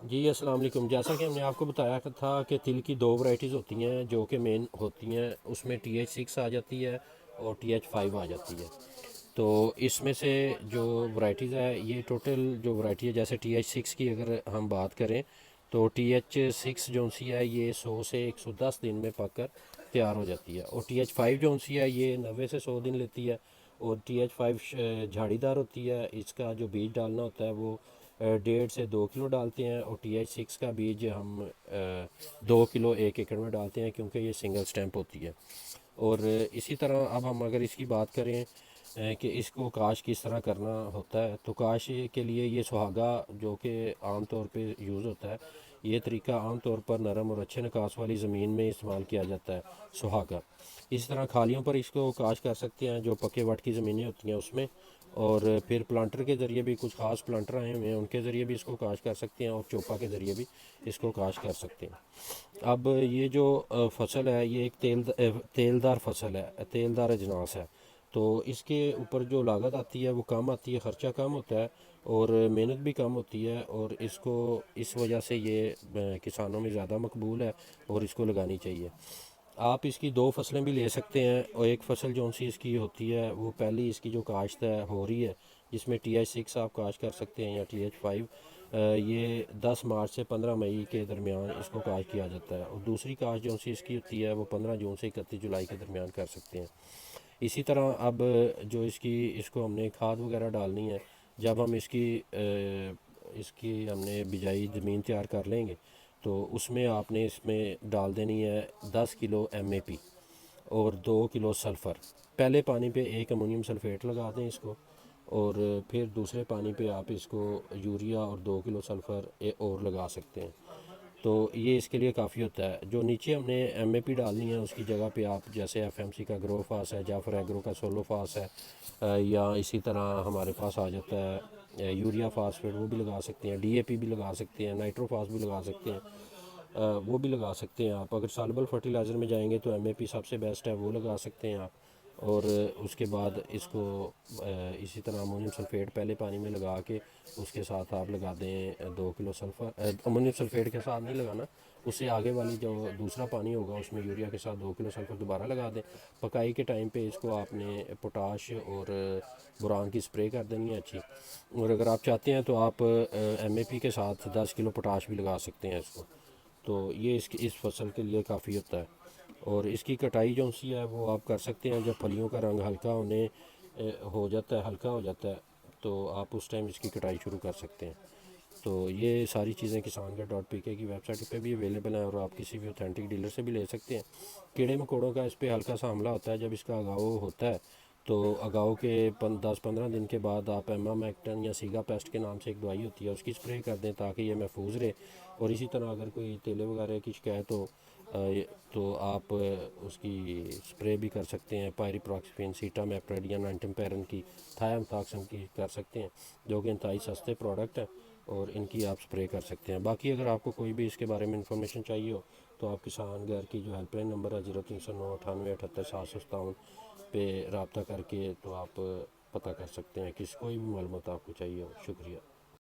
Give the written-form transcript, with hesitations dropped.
جی السلام علیکم۔ جیسا کہ ہم نے آپ کو بتایا تھا کہ تل کی دو ورائٹیز ہوتی ہیں جو کہ مین ہوتی ہیں، اس میں TH6 آ جاتی ہے اور TH5 آ جاتی ہے۔ تو اس میں سے جو ورائٹیز ہے، یہ ٹوٹل جو ورائٹی ہے، جیسے TH6 کی اگر ہم بات کریں تو TH6 جو سی ہے یہ 100 سے 110 دن میں پک کر تیار ہو جاتی ہے، اور TH5 جو سی ہے یہ 90 سے 100 دن لیتی ہے، اور TH5 جھاڑی دار ہوتی ہے۔ اس کا جو بیج ڈالنا ہوتا ہے وہ 1.5 سے 2 کلو ڈالتے ہیں، اور TH6 کا بیج ہم 2 کلو 1 ایکڑ میں ڈالتے ہیں، کیونکہ یہ سنگل سٹیمپ ہوتی ہے۔ اور اسی طرح اب ہم اگر اس کی بات کریں کہ اس کو کاش کس طرح کرنا ہوتا ہے، تو کاش کے لیے یہ سہاگا جو کہ عام طور پہ یوز ہوتا ہے، یہ طریقہ عام طور پر نرم اور اچھے نکاس والی زمین میں استعمال کیا جاتا ہے، سہاگا۔ اس طرح کھالیوں پر اس کو کاش کر سکتے ہیں جو پکے وٹ کی زمینیں ہوتی ہیں اس میں، اور پھر پلانٹر کے ذریعے بھی کچھ خاص پلانٹر آئے ہوئے ہیں، ان کے ذریعے بھی اس کو کاش کر سکتے ہیں، اور چوپا کے ذریعے بھی اس کو کاش کر سکتے ہیں۔ اب یہ جو فصل ہے یہ ایک تیلدار فصل ہے، تیلدار اجناس ہے، تو اس کے اوپر جو لاگت آتی ہے وہ کم آتی ہے، خرچہ کم ہوتا ہے، اور محنت بھی کم ہوتی ہے، اور اس کو اس وجہ سے یہ کسانوں میں زیادہ مقبول ہے، اور اس کو لگانی چاہیے۔ آپ اس کی دو فصلیں بھی لے سکتے ہیں، اور ایک فصل جو سی اس کی ہوتی ہے وہ پہلی اس کی جو کاشت ہے ہو رہی ہے، جس میں TH6 آپ کاشت کر سکتے ہیں یا TH5، یہ 10 مارچ سے 15 مئی کے درمیان اس کو کاشت کیا جاتا ہے، اور دوسری کاشت جو سی اس کی ہوتی ہے وہ 15 جون سے 31 جولائی کے درمیان کر سکتے ہیں۔ اسی طرح اب جو اس کو ہم نے کھاد وغیرہ ڈالنی ہے، جب ہم اس کی ہم نے بجائی زمین تیار کر لیں گے، تو اس میں آپ نے اس میں ڈال دینی ہے 10 کلو MAP اور 2 کلو سلفر۔ پہلے پانی پہ 1 امونیم سلفیٹ لگا دیں اس کو، اور پھر دوسرے پانی پہ آپ اس کو یوریا اور 2 کلو سلفر اور لگا سکتے ہیں، تو یہ اس کے لیے کافی ہوتا ہے۔ جو نیچے ہم نے MAP ڈالنی ہے اس کی جگہ پہ آپ جیسے FMC کا گرو فاس ہے، جعفر ایگرو کا سولو فاس ہے، یا اسی طرح ہمارے پاس آ جاتا ہے یوریا فاسفیٹ، وہ بھی لگا سکتے ہیں، DAP بھی لگا سکتے ہیں، نائٹرو فاس بھی لگا سکتے ہیں، وہ بھی لگا سکتے ہیں آپ۔ اگر سالبل فرٹیلائزر میں جائیں گے تو MAP سب سے بیسٹ ہے، وہ لگا سکتے ہیں آپ۔ اور اس کے بعد اس کو اسی طرح امونیم سلفیٹ پہلے پانی میں لگا کے اس کے ساتھ آپ لگا دیں 2 کلو سلفر، امونیم سلفیٹ کے ساتھ نہیں لگانا، اس سے آگے والی جو دوسرا پانی ہوگا اس میں یوریا کے ساتھ 2 کلو سلفر دوبارہ لگا دیں۔ پکائی کے ٹائم پہ اس کو آپ نے پوٹاش اور بوران کی سپرے کر دینی ہے اچھی، اور اگر آپ چاہتے ہیں تو آپ MAP کے ساتھ 10 کلو پوٹاش بھی لگا سکتے ہیں اس کو، تو یہ اس فصل کے لیے کافی ہوتا ہے۔ اور اس کی کٹائی جو سی ہے وہ آپ کر سکتے ہیں جب پھلیوں کا رنگ ہلکا ہو جاتا ہے، ہلکا ہو جاتا ہے، تو آپ اس ٹائم اس کی کٹائی شروع کر سکتے ہیں۔ تو یہ ساری چیزیں KisanGate.pk کی ویب سائٹ پہ بھی اویلیبل ہیں، اور آپ کسی بھی اوتھینٹک ڈیلر سے بھی لے سکتے ہیں۔ کیڑے مکوڑوں کا اس پہ ہلکا سا حملہ ہوتا ہے جب اس کا اگاؤ ہوتا ہے، تو اگاؤ کے 10-15 دن کے بعد آپ ایمامیکٹن یا سیگا پیسٹ کے نام سے ایک دوائی ہوتی ہے اس کی سپرے کر دیں تاکہ یہ محفوظ رہے۔ اور اسی طرح اگر کوئی تیلے وغیرہ کی شکایت ہو تو آپ اس کی سپرے بھی کر سکتے ہیں، پائریپراکسفین، سیٹا میپریڈ یا نائنٹمپیرن کی، تھایامتھاکسم کی کر سکتے ہیں، جو کہ انتہائی سستے پروڈکٹ ہیں، اور ان کی آپ سپرے کر سکتے ہیں۔ باقی اگر آپ کو کوئی بھی اس کے بارے میں انفارمیشن چاہیے ہو تو آپ کسان گھر کی جو ہیلپ لائن نمبر ہے 0309 98 78 757 پہ رابطہ کر کے تو آپ پتہ کر سکتے ہیں، کوئی بھی معلومات آپ کو چاہیے ہو۔ شکریہ۔